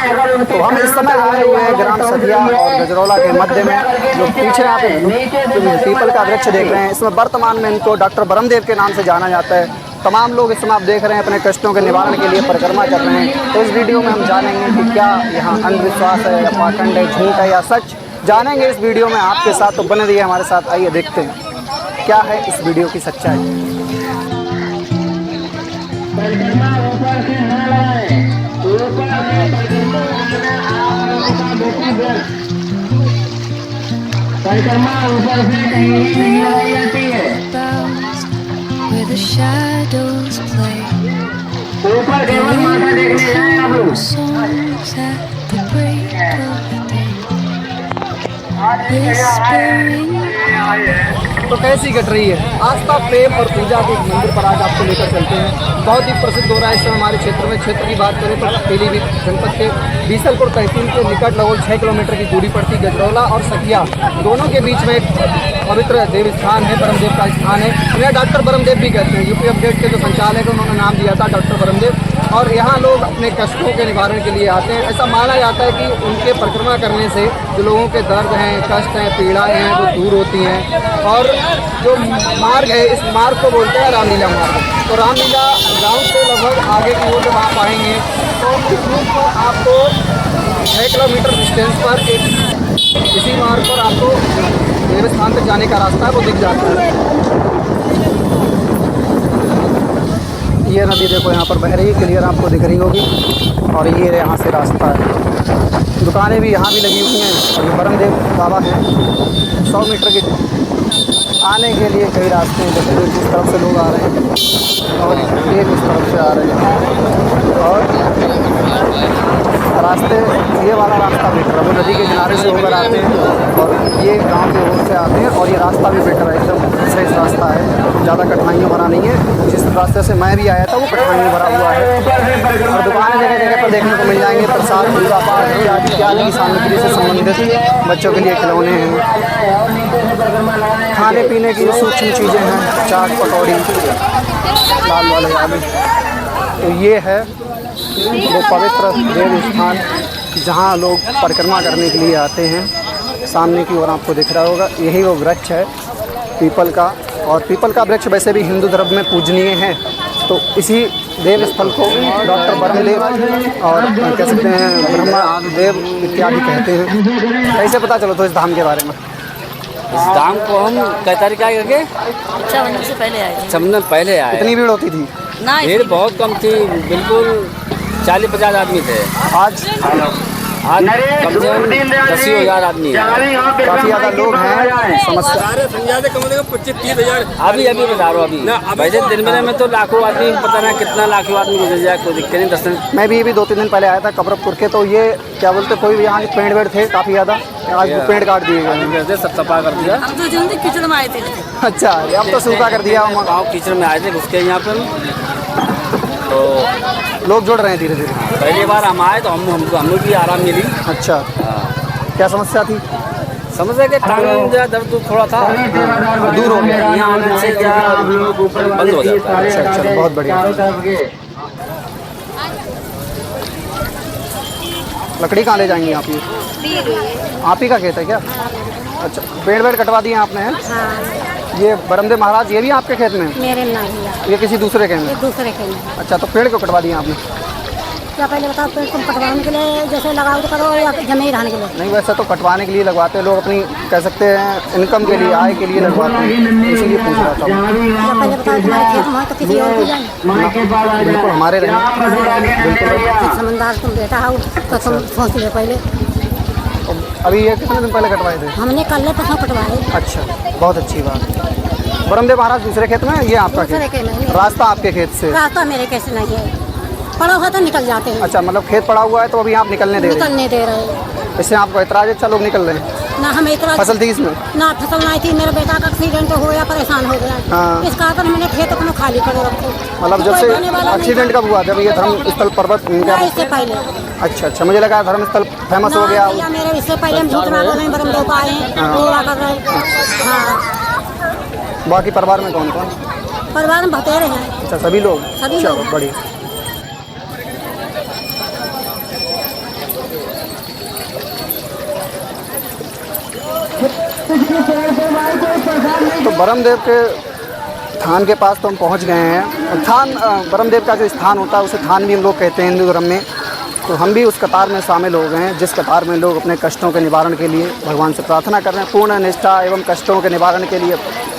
तो हम इस समय आए हुए हैं ग्राम सतिया और गजरौला के मध्य में। जो पीछे आप पीपल का वृक्ष देख रहे हैं, इसमें वर्तमान में इनको डॉक्टर ब्रह्मदेव के नाम से जाना जाता है। तमाम लोग इस समय आप देख रहे हैं अपने कष्टों के निवारण के लिए परिक्रमा कर रहे हैं। तो इस वीडियो में हम जानेंगे कि क्या यहाँ अंधविश्वास है या पाखंड है, झूठ है या सच, जानेंगे इस वीडियो में आपके साथ। तो बने रहिए हमारे साथ, आइए देखते हैं क्या है इस वीडियो की सच्चाई। परिक्रमा ऊपर से कहीं नहीं लगाई जाती है। ऊपर केवल माथा देखने जाए आप लोग। तो कैसी घट रही है आस्था, प्रेम और पूजा के मंदिर पर आज आपको लेकर चलते हैं। बहुत ही प्रसिद्ध हो रहा है इस समय हमारे क्षेत्र में। क्षेत्र की बात करें तो पीलीभीत जनपद के बीसलपुर तहसील के निकट लगभग 6 किलोमीटर की दूरी पड़ती गजरौला और सतिया, दोनों के बीच में एक पवित्र देव स्थान है, ब्रह्मदेव का स्थान है। इन्हें डॉक्टर ब्रह्मदेव भी कहते हैं। यूपी अपडेट के जो संचालक है उन्होंने नाम दिया था डॉक्टर ब्रह्मदेव। और यहाँ लोग अपने कष्टों के निवारण के लिए आते हैं। ऐसा माना जाता है कि उनके परिक्रमा करने से जो लोगों के दर्द हैं, कष्ट हैं, पीड़ाएँ हैं, वो दूर होती हैं। और जो मार्ग है, इस मार्ग को बोलते हैं रामलीला मार्ग। तो रामलीला गांव से लगभग आगे की ओर जब आप आएंगे तो इस रूट पर आपको 6 किलोमीटर डिस्टेंस पर एक इसी मार्ग पर आपको देव स्थान तक जाने का रास्ता है, वो दिख जाता है। ये नदी देखो यहाँ पर बह रही है, क्लियर आपको दिख रही होगी। और ये यहाँ से रास्ता है, दुकानें भी यहाँ भी लगी हुई हैं। और ये ब्रह्मदेव बाबा हैं। 100 मीटर के आने के लिए कई रास्ते हैं, जैसे जिस तरफ से लोग आ रहे हैं और ये इस तरफ से आ रहे हैं। और रास्ते, ये वाला रास्ता बेटर है, वो नदी के किनारे से होकर आते हैं और ये गांव के ओर से आते हैं। और ये रास्ता भी बेटर है, एकदम सही रास्ता है, ज़्यादा कठिनाइयाँ भरा नहीं है। जिस रास्ते से मैं भी आया था वो कठिनाइयाँ भरा हुआ है। और दुकानें जगह जगह पर देखने को मिल जाएंगे। प्रसाद, पूजा पाठ इत्यादि इत्यादि की सामग्री से संबंधित बच्चों के लिए खिलौने हैं, खाने पीने की जो सूक्ष्म चीज़ें हैं, चाट, पकौड़ी, लाल वाले आलू। तो ये है वो पवित्र देव स्थान जहाँ लोग परिक्रमा करने के लिए आते हैं। सामने की ओर आपको दिख रहा होगा, यही वो वृक्ष है पीपल का। और पीपल का वृक्ष वैसे भी हिंदू धर्म में पूजनीय है। तो इसी देव स्थल को डॉक्टर ब्रह्मदेव और कह सकते हैं ब्रह्मदेव इत्यादि कहते हैं। कैसे पता चलो तो इस धाम के बारे में? इस धाम को हम कई तारीख आए करके 6 महीने से पहले आए। 6 महीने पहले आए। कितनी भीड़ होती थी? भीड़ बहुत कम थी, बिल्कुल 40-50 आदमी थे। आज कम से कम 10,000 आदमी है। काफ़ी ज़्यादा लोग हैं। समस्या कम से कम 25-30 हज़ार अभी बता रहा हूँ। वैसे दिन भर में तो लाखों आदमी, पता नहीं कितना लाखों आदमी गुजर जाए, कोई दिक्कत नहीं। दर्शन मैं भी 2-3 दिन पहले आया था कबरपुर के। तो ये क्या बोलते, कोई भी यहाँ पेड़ वेड़ थे काफ़ी ज़्यादा, आज पेड़ काट दिए गए, सब सफा कर दिया। हम तो जल्दी कीचड़ में आए थे। अच्छा, अब तो सूखा कर दिया। गाँव कीचड़ में आए थे घुस के यहाँ पर। तो लोग जुड़ रहे हैं धीरे धीरे। पहली बार हम आए तो हमको भी आराम मिली। अच्छा, क्या समस्या थी? समझ के टांग दर्द थोड़ा था, दूर हो गया, यहाँ आने से बंद हो जाता है। अच्छा, बहुत बढ़िया। लकड़ी कहाँ ले जाएंगी आप? ये आप ही का खेत है क्या? अच्छा, पेड़ वेड़ कटवा दिए आपने? हाँ। ये ब्रह्मदेव महाराज ये भी आपके खेत में? मेरे नहीं, ये किसी दूसरे के में? दूसरे के में। अच्छा, तो पेड़ क्यों कटवा दिए आपने? क्या पहले बताओ, पेड़ तुम कटवाने के लिए जैसे लगाओ तो करो या जमीन रहने के लिए? नहीं, वैसे तो कटवाने के लिए लगवाते हैं लोग, अपनी कह सकते हैं इनकम के लिए, आय के लिए लगवाते हैं, इसीलिए पूछ रहा था। पहले बताओ तुम्हारे खेत में तो किसी और की जाए? बिल्कुल हमारे रहें। समझदार तुम बेटा हो तो तुम सोच ले पहले। अभी ये कितने दिन पहले कटवाए थे? हमने कल परसों कटवाए। अच्छा, बहुत अच्छी बात। ब्रह्मदेव महाराज दूसरे खेत में, ये आपका खेत? रास्ता आपके खेत से? रास्ता मेरे कैसे नहीं है, पड़ा हुआ तो निकल जाते हैं। अच्छा, मतलब खेत पड़ा हुआ है तो अभी आप निकलने दे रहे हैं? निकलने दे रहे हैं। इससे आपको इतराज? अच्छा, लोग निकल रहे हैं ना, हमें इतना फसल थी इसमें? ना फसल नहीं थी। मेरे बेटा का एक्सीडेंट हो गया, परेशान हो गया। हाँ। इस कारण मैंने खेत अपना खाली कर रखो। मतलब जब से एक्सीडेंट कब हुआ? जब ये धर्म स्थल पर्वत? इससे पहले। अच्छा, मुझे लगा धर्म स्थल फेमस हो गया। मेरे इससे पहले हम झूठ ना बोले, ब्रह्मदेव को आए हैं, कर रहे हैं। हाँ। बाकी परिवार में कौन कौन? परिवार में बतेरे हैं। अच्छा, सभी लोग? सभी चलो लोग। बढ़िया। तो ब्रह्मदेव के थान के पास तो हम पहुंच गए हैं। थान ब्रह्मदेव का जो स्थान होता है उसे थान भी हम लोग कहते हैं हिंदू धर्म में। तो हम भी उस कतार में शामिल हो गए हैं जिस कतार में लोग अपने कष्टों के निवारण के लिए भगवान से प्रार्थना कर रहे हैं। पूर्ण निष्ठा एवं कष्टों के निवारण के लिए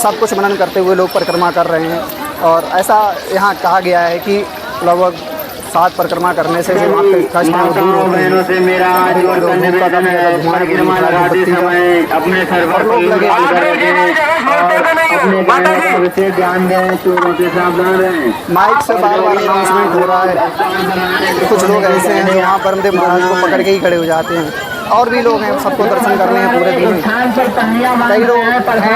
सब कुछ मनन करते हुए लोग परिक्रमा कर रहे हैं। और ऐसा यहाँ कहा गया है कि लगभग 7 परिक्रमा करने से जो आपके कष्ट हैं वो दूर हो गए हैं। अपने सर पर ध्यान दें, चोरों से सावधान रहें। माइक से बार-बार अनाउंसमेंट हो रहा है। कुछ लोग ऐसे हैं जो वहाँ ब्रह्मदेव महाराज को पकड़ के ही खड़े हो जाते हैं। और भी लोग हैं, सबको दर्शन करने हैं पूरे दिन। कई लोग हैं ऐसे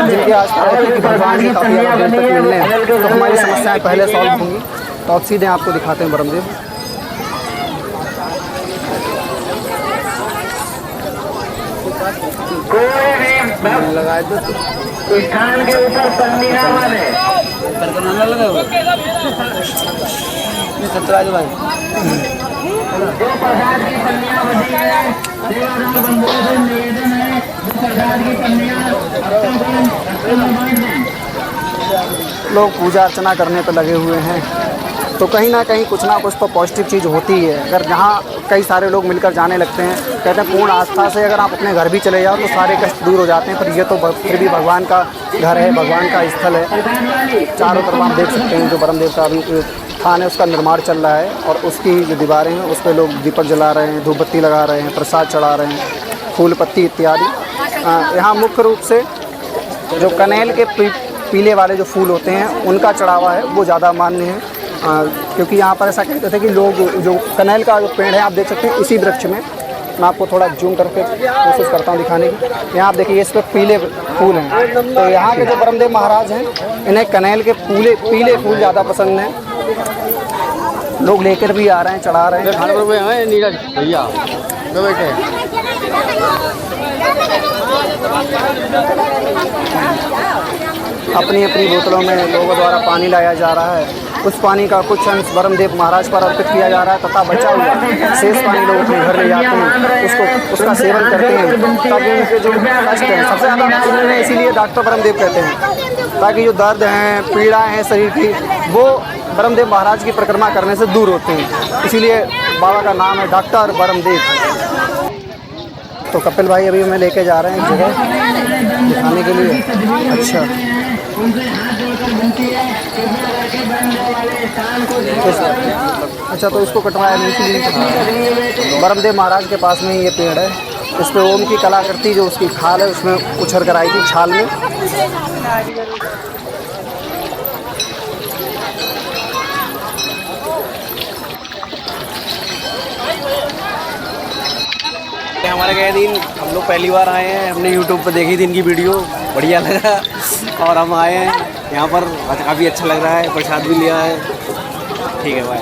जिनकी आस्था है कि भगवान से काफ़ी ज़्यादा देर तक मिलने हैं, तो हमारी समस्याएं पहले सॉल्व होंगी। तो अब सीधे आपको दिखाते हैं ब्रह्मदेव। लगाए दो स्थान के ऊपर पन्नी ना बने। सतराज भाई जो प्रसाद की पन्नियां बनी है, सेवादार बंधुओं से निवेदन है, जो प्रसाद की पन्नियां लोग पूजा अर्चना करने पर लगे हुए हैं। तो कहीं ना कुछ तो पॉजिटिव चीज़ होती है। अगर जहाँ कई सारे लोग मिलकर जाने लगते हैं, कहते हैं पूर्ण आस्था से अगर आप अपने घर भी चले जाओ तो सारे कष्ट दूर हो जाते हैं। पर ये तो फिर भी भगवान का घर है, भगवान का स्थल है। चारों तरफ आप देख सकते हैं जो ब्रह्मदेव का अभी थान है उसका निर्माण चल रहा है। और उसकी जो दीवारें हैं उस पर लोग दीपक जला रहे हैं, धूप बत्ती लगा रहे हैं, प्रसाद चढ़ा रहे हैं, फूल पत्ती इत्यादि। यहाँ मुख्य रूप से जो कनेल के पीले वाले जो फूल होते हैं उनका चढ़ावा है वो ज़्यादा मान्य है। क्योंकि यहाँ पर ऐसा कहते थे कि लोग जो कनेल का जो पेड़ है आप देख सकते हैं इसी वृक्ष में, मैं आपको थोड़ा जूम करके कोशिश करता हूँ दिखाने की। यहाँ आप देखिए इस पर पीले फूल हैं। तो यहाँ के जो ब्रह्मदेव महाराज हैं इन्हें कनेल के पीले फूल ज़्यादा पसंद हैं। लोग लेकर भी आ रहे हैं, चढ़ा रहे हैं। नीरज भैया बैठे अपनी अपनी बोतलों में लोगों द्वारा पानी लाया जा रहा है। उस पानी का कुछ अंश ब्रह्मदेव महाराज पर अर्पित किया जा रहा है तथा बचा हुआ शेष पानी लोग अपने घर ले जाते हैं, उसका सेवन करते हैं ताकि उनके जो कष्ट हैं सबसे ज़्यादा उन्हें इसीलिए डॉक्टर ब्रह्मदेव कहते हैं, ताकि जो दर्द हैं पीड़ाएँ हैं शरीर की वो ब्रह्मदेव महाराज की परिक्रमा करने से दूर होते हैं। इसीलिए बाबा का नाम है डॉक्टर ब्रह्मदेव। तो कपिल भाई अभी हमें लेके जा रहे हैं जगह दिखाने के लिए। अच्छा तो इसको कटवाया नहीं, इसलिए ब्रह्मदेव महाराज के पास में ही ये पेड़ है। इस पे ओम की कलाकृति जो उसकी खाल है उसमें उछर कर आई थी छाल में। हमारे गए दिन हम लोग पहली बार आए हैं, हमने YouTube पर देखी थी इनकी वीडियो, बढ़िया लगा और हम आए हैं यहाँ पर। काफ़ी अच्छा लग रहा है, प्रसाद भी लिया है। ठीक है भाई।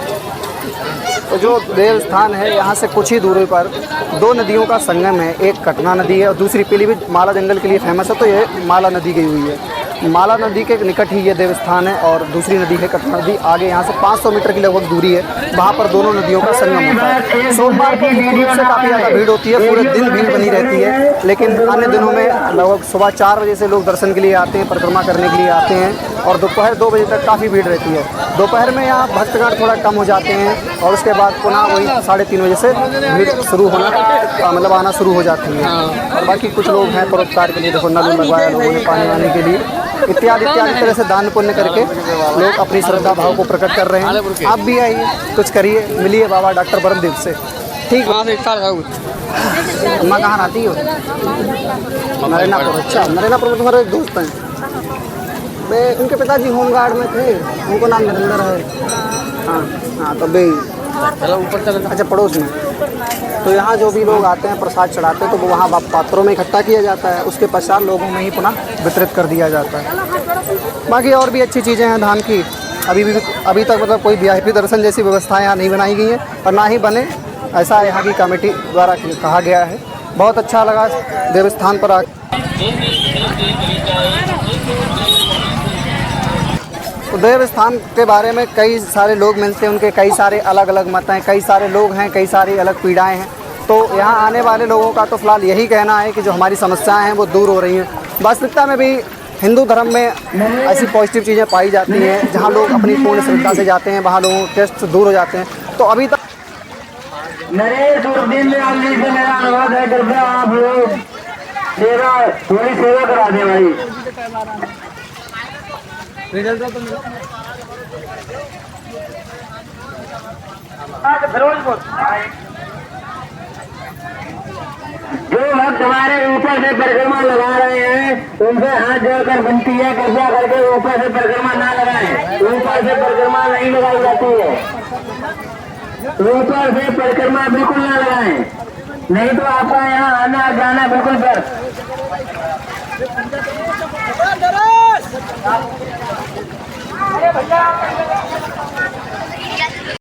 तो जो देव स्थान है यहाँ से कुछ ही दूरी पर 2 नदियों का संगम है। एक कटना नदी है और दूसरी पीलीभीत माला जंगल के लिए फेमस है। तो ये माला नदी गई हुई है। माला नदी के निकट ही ये देव स्थान है और दूसरी नदी है कटना नदी। आगे यहाँ से 500 मीटर की लगभग दूरी है, वहाँ पर दोनों नदियों का संगम होता है। सोमवार को मुख्य रूप से काफ़ी ज़्यादा भीड़ होती है, पूरे दिन भीड़ बनी रहती है। लेकिन अन्य दिनों में लगभग सुबह 4 बजे से लोग दर्शन के लिए आते हैं, परिक्रमा करने के लिए आते हैं और दोपहर 2 बजे तक काफ़ी भीड़ रहती है। दोपहर में यहाँ भक्तगण थोड़ा कम हो जाते हैं और उसके बाद पुनः वही 3:30 बजे से भीड़ शुरू होना मतलब आना शुरू हो जाती है। और बाकी कुछ लोग हैं परोपकार के लिए, देखो नल लगवाया लोगों ने पानी आने के लिए, इत्यादि तरह से दान पुण्य करके लोग अपनी श्रद्धा भाव को प्रकट कर रहे हैं। आप भी आइए, कुछ करिए, मिलिए बाबा डॉक्टर ब्रह्मदेव से। ठीक है। अम्मा कहाँ आती हो? नरेनापुर। अच्छा, नरेनापुर में तुम्हारे एक दोस्त हैं। मैं उनके पिताजी होमगार्ड में थे, उनको नाम नरेंद्र है। हाँ तो भाई ऊपर चल। अच्छा, पड़ोस में। तो यहाँ जो भी लोग आते हैं प्रसाद चढ़ाते हैं तो वो वहाँ पात्रों में इकट्ठा किया जाता है, उसके पश्चात लोगों में ही पुनः वितरित कर दिया जाता है। बाकी और भी अच्छी चीज़ें हैं धाम की। अभी तक मतलब कोई VIP दर्शन जैसी व्यवस्थाएं यहाँ नहीं बनाई गई हैं और ना ही बने, ऐसा यहाँ की कमेटी द्वारा कहा गया है। बहुत अच्छा लगा देवस्थान पर आकर। तो देव स्थान के बारे में कई सारे लोग मिलते हैं, उनके कई सारे अलग अलग मत हैं, कई सारे लोग हैं, कई सारी अलग पीड़ाएं हैं। तो यहाँ आने वाले लोगों का तो फिलहाल यही कहना है कि जो हमारी समस्याएं हैं वो दूर हो रही हैं। वास्तविकता में भी हिंदू धर्म में ऐसी पॉजिटिव चीज़ें पाई जाती हैं, जहाँ लोग अपनी पूर्ण श्रद्धा से जाते हैं, वहाँ लोगों के टेस्ट दूर हो जाते हैं। तो अभी तक नरेश और दीनदयाल जी से मेरा अनुरोध है, कृपया आप लोग सेवा थोड़ी सेवा करा दें भाई। जो भक्त हमारे ऊपर से परिक्रमा लगा रहे हैं उनसे हाथ जोड़कर विनती है, कृपया करके ऊपर से परिक्रमा ना लगाएं। ऊपर से परिक्रमा नहीं लगाई जाती है, ऊपर से परिक्रमा बिल्कुल ना लगाएं, नहीं तो आपका यहाँ आना जाना बिल्कुल व्यर्थ। भैया